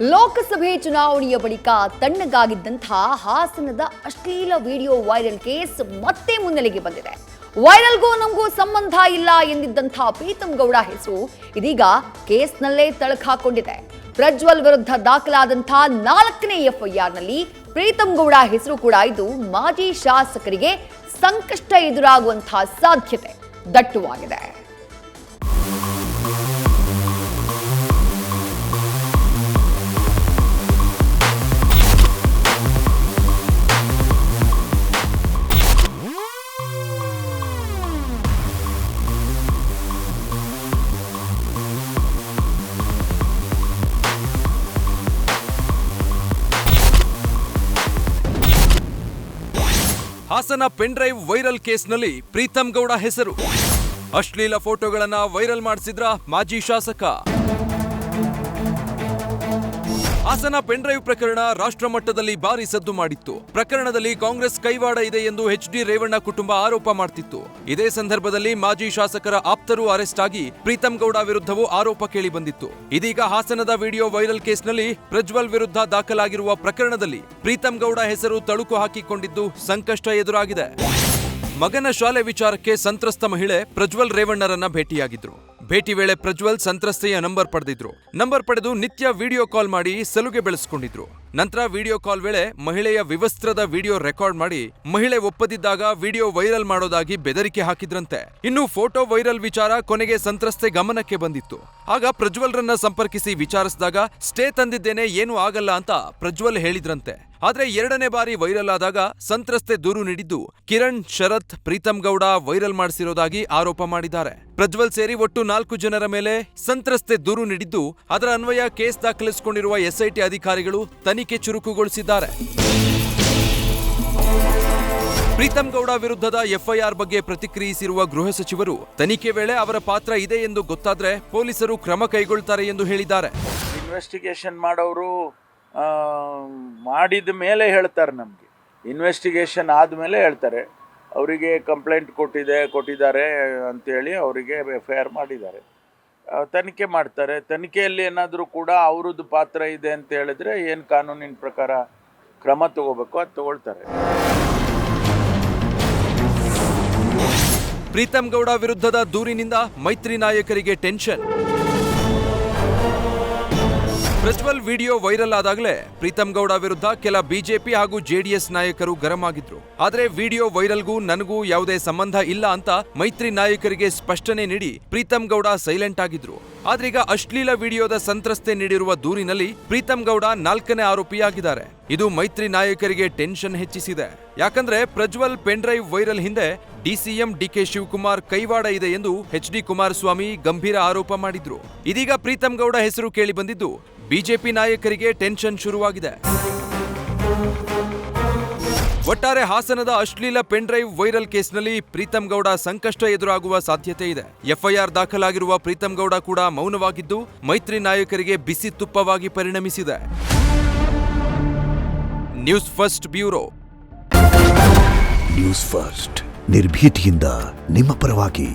ಲೋಕಸಭೆ ಚುನಾವಣೆಯ ಬಳಿಕ ತಣ್ಣಗಾಗಿದ್ದಂತಹ ಹಾಸನದ ಅಶ್ಲೀಲ ವಿಡಿಯೋ ವೈರಲ್ ಕೇಸ್ ಮತ್ತೆ ಮುನ್ನೆಲೆಗೆ ಬಂದಿದೆ. ವೈರಲ್ಗೂ ನಮಗೂ ಸಂಬಂಧ ಇಲ್ಲ ಎಂದಿದ್ದಂತಹ ಪ್ರೀತಂ ಗೌಡ ಹೆಸರು ಇದೀಗ ಕೇಸ್ನಲ್ಲೇ ತಳಕಾಕೊಂಡಿದೆ. ಪ್ರಜ್ವಲ್ ವಿರುದ್ಧ ದಾಖಲಾದಂತಹ 4ನೇ ಎಫ್ಐಆರ್ನಲ್ಲಿ ಪ್ರೀತಂ ಗೌಡ ಹೆಸರು ಕೂಡ ಇದು. ಮಾಜಿ ಶಾಸಕರಿಗೆ ಸಂಕಷ್ಟ ಎದುರಾಗುವಂತಹ ಸಾಧ್ಯತೆ ದಟ್ಟವಾಗಿದೆ. ಹಾಸನ ಪೆನ್ ಡ್ರೈವ್ ವೈರಲ್ ಕೇಸ್ನಲ್ಲಿ ಪ್ರೀತಂ ಗೌಡ ಹೆಸರು. ಅಶ್ಲೀಲ ಫೋಟೋಗಳನ್ನ ವೈರಲ್ ಮಾಡಿಸಿದ್ರ ಮಾಜಿ ಶಾಸಕ. ಹಾಸನ ಪೆನ್ ಡ್ರೈವ್ ಪ್ರಕರಣ ರಾಷ್ಟ್ರ ಮಟ್ಟದಲ್ಲಿ ಭಾರಿ ಸದ್ದು ಮಾಡಿತ್ತು. ಪ್ರಕರಣದಲ್ಲಿ ಕಾಂಗ್ರೆಸ್ ಕೈವಾಡ ಇದೆ ಎಂದು HD ರೇವಣ್ಣ ಕುಟುಂಬ ಆರೋಪ ಮಾಡ್ತಿತ್ತು. ಇದೇ ಸಂದರ್ಭದಲ್ಲಿ ಮಾಜಿ ಶಾಸಕರ ಆಪ್ತರು ಅರೆಸ್ಟ್ ಆಗಿ ಪ್ರೀತಂ ಗೌಡ ವಿರುದ್ಧವೂ ಆರೋಪ ಕೇಳಿ ಬಂದಿತ್ತು. ಇದೀಗ ಹಾಸನದ ವಿಡಿಯೋ ವೈರಲ್ ಕೇಸ್ನಲ್ಲಿ ಪ್ರಜ್ವಲ್ ವಿರುದ್ಧ ದಾಖಲಾಗಿರುವ ಪ್ರಕರಣದಲ್ಲಿ ಪ್ರೀತಂ ಗೌಡ ಹೆಸರು ತಳುಕು ಹಾಕಿಕೊಂಡಿದ್ದು ಸಂಕಷ್ಟ ಎದುರಾಗಿದೆ. ಮಗನ ಶಾಲೆ ವಿಚಾರಕ್ಕೆ ಸಂತ್ರಸ್ತ ಮಹಿಳೆ ಪ್ರಜ್ವಲ್ ರೇವಣ್ಣರನ್ನ ಭೇಟಿಯಾಗಿದ್ರು. ಭೇಟಿ ವೇಳೆ ಪ್ರಜ್ವಲ್ ಸಂತ್ರಸ್ತೆಯ ನಂಬರ್ ಪಡೆದಿದ್ರು. ನಂಬರ್ ಪಡೆದು ನಿತ್ಯ ವಿಡಿಯೋ ಕಾಲ್ ಮಾಡಿ ಸಲುಗೆ ಬೆಳೆಸಿಕೊಂಡಿದ್ರು. ನಂತರ ವಿಡಿಯೋ ಕಾಲ್ ವೇಳೆ ಮಹಿಳೆಯ ವಿವಸ್ತ್ರದ ವಿಡಿಯೋ ರೆಕಾರ್ಡ್ ಮಾಡಿ ಮಹಿಳೆ ಒಪ್ಪದಿದ್ದಾಗ ವಿಡಿಯೋ ವೈರಲ್ ಮಾಡೋದಾಗಿ ಬೆದರಿಕೆ ಹಾಕಿದ್ರಂತೆ. ಇನ್ನು ಫೋಟೋ ವೈರಲ್ ವಿಚಾರ ಕೊನೆಗೆ ಸಂತ್ರಸ್ತೆ ಗಮನಕ್ಕೆ ಬಂದಿತ್ತು. ಆಗ ಪ್ರಜ್ವಲ್ರನ್ನ ಸಂಪರ್ಕಿಸಿ ವಿಚಾರಿಸಿದಾಗ ಸ್ಟೇ ತಂದಿದ್ದೇನೆ, ಏನೂ ಆಗಲ್ಲ ಅಂತ ಪ್ರಜ್ವಲ್ ಹೇಳಿದ್ರಂತೆ. ಆದ್ರೆ 2ನೇ ಬಾರಿ ವೈರಲ್ ಆದಾಗ ಸಂತ್ರಸ್ತೆ ದೂರು ನೀಡಿದ್ದು ಕಿರಣ್, ಶರತ್, ಪ್ರೀತಂ ಗೌಡ ವೈರಲ್ ಮಾಡಿಸಿರೋದಾಗಿ ಆರೋಪ ಮಾಡಿದ್ದಾರೆ. ಪ್ರಜ್ವಲ್ ಸೇರಿ ಒಟ್ಟು 4 ಜನರ ಮೇಲೆ ಸಂತ್ರಸ್ತೆ ದೂರು ನೀಡಿದ್ದು ಅದರ ಅನ್ವಯ ಕೇಸ್ ದಾಖಲಿಸಿಕೊಂಡಿರುವ SIT ಅಧಿಕಾರಿಗಳು ತನಿಖೆ ಚುರುಕುಗೊಳಿಸಿದ್ದಾರೆ. ಪ್ರೀತಂ ಗೌಡ ವಿರುದ್ಧದ FIR ಬಗ್ಗೆ ಪ್ರತಿಕ್ರಿಯಿಸಿರುವ ಗೃಹ ಸಚಿವರು ತನಿಖೆ ವೇಳೆ ಅವರ ಪಾತ್ರ ಇದೆ ಎಂದು ಗೊತ್ತಾದ್ರೆ ಪೊಲೀಸರು ಕ್ರಮ ಕೈಗೊಳ್ತಾರೆ ಎಂದು ಹೇಳಿದ್ದಾರೆ. ಇನ್ವೆಸ್ಟಿಗೇಷನ್ ಮಾಡೋರು ಮಾಡಿದ ಮೇಲೆ ಹೇಳ್ತಾರೆ. ನಮಗೆ ಇನ್ವೆಸ್ಟಿಗೇಷನ್ ಆದಮೇಲೆ ಹೇಳ್ತಾರೆ. ಅವರಿಗೆ ಕಂಪ್ಲೇಂಟ್ ಕೊಟ್ಟಿದ್ದಾರೆ ಅಂಥೇಳಿ ಅವರಿಗೆ FIR ಮಾಡಿದ್ದಾರೆ. ತನಿಖೆ ಮಾಡ್ತಾರೆ. ತನಿಖೆಯಲ್ಲಿ ಏನಾದರೂ ಕೂಡ ಅವ್ರದ್ದು ಪಾತ್ರ ಇದೆ ಅಂತ ಹೇಳಿದ್ರೆ ಏನು ಕಾನೂನಿನ ಪ್ರಕಾರ ಕ್ರಮ ತಗೋಬೇಕು ಅದು ತಗೊಳ್ತಾರೆ. ಪ್ರೀತಂ ಗೌಡ ವಿರುದ್ಧದ ದೂರಿನಿಂದ ಮೈತ್ರಿ ನಾಯಕರಿಗೆ ಟೆನ್ಷನ್. ಪ್ರಜ್ವಲ್ ವಿಡಿಯೋ ವೈರಲ್ ಆದಾಗಲೇ ಪ್ರೀತಂ ಗೌಡ ವಿರುದ್ಧ ಕೆಲ ಬಿಜೆಪಿ ಹಾಗೂ JDS ನಾಯಕರು ಗರಂ ಆಗಿದ್ರು. ಆದ್ರೆ ವಿಡಿಯೋ ವೈರಲ್ಗೂ ನನಗೂ ಯಾವುದೇ ಸಂಬಂಧ ಇಲ್ಲ ಅಂತ ಮೈತ್ರಿ ನಾಯಕರಿಗೆ ಸ್ಪಷ್ಟನೆ ನೀಡಿ ಪ್ರೀತಂ ಗೌಡ ಸೈಲೆಂಟ್ ಆಗಿದ್ರು. ಆದ್ರೀಗ ಅಶ್ಲೀಲ ವಿಡಿಯೋದ ಸಂತ್ರಸ್ತೆ ನೀಡಿರುವ ದೂರಿನಲ್ಲಿ ಪ್ರೀತಂ ಗೌಡ 4ನೇ ಆರೋಪಿಯಾಗಿದ್ದಾರೆ. ಇದು ಮೈತ್ರಿ ನಾಯಕರಿಗೆ ಟೆನ್ಷನ್ ಹೆಚ್ಚಿಸಿದೆ. ಯಾಕಂದ್ರೆ ಪ್ರಜ್ವಲ್ ಪೆನ್ ಡ್ರೈವ್ ವೈರಲ್ ಹಿಂದೆ DCM DK ಶಿವಕುಮಾರ್ ಕೈವಾಡ ಇದೆ ಎಂದು HD ಕುಮಾರಸ್ವಾಮಿ ಗಂಭೀರ ಆರೋಪ ಮಾಡಿದ್ರು. ಇದೀಗ ಪ್ರೀತಂ ಗೌಡ ಹೆಸರು ಕೇಳಿ ಬಂದಿದ್ದು ಬಿಜೆಪಿ ನಾಯಕರಿಗೆ ಟೆನ್ಷನ್ ಶುರುವಾಗಿದೆ. ಒಟ್ಟಾರೆ ಹಾಸನದ ಅಶ್ಲೀಲ ಪೆನ್ ಡ್ರೈವ್ ವೈರಲ್ ಕೇಸ್ನಲ್ಲಿ ಪ್ರೀತಂ ಗೌಡ ಸಂಕಷ್ಟ ಎದುರಾಗುವ ಸಾಧ್ಯತೆ ಇದೆ. FIR ದಾಖಲಾಗಿರುವ ಪ್ರೀತಂ ಗೌಡ ಕೂಡ ಮೌನವಾಗಿದ್ದು ಮೈತ್ರಿ ನಾಯಕರಿಗೆ ಬಿಸಿ ತುಪ್ಪವಾಗಿ ಪರಿಣಮಿಸಿದೆ. News first bureau. News first ನಿರ್ಭೀತಿಯಿಂದ ನಿಮ್ಮ ಪರವಾಗಿ.